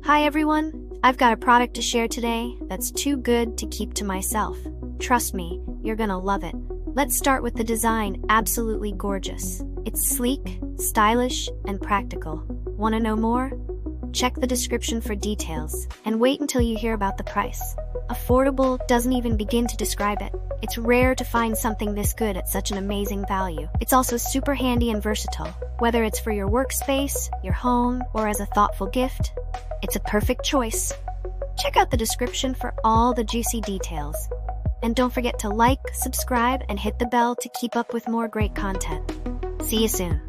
Hi everyone, I've got a product to share today that's too good to keep to myself. Trust me, you're gonna love it. Let's start with the design, absolutely gorgeous. It's sleek, stylish, and practical. Wanna know more? Check the description for details, and wait until you hear about the price. Affordable doesn't even begin to describe it. It's rare to find something this good at such an amazing value. It's also super handy and versatile. Whether it's for your workspace, your home, or as a thoughtful gift, it's a perfect choice. Check out the description for all the juicy details. And don't forget to like, subscribe, and hit the bell to keep up with more great content. See you soon.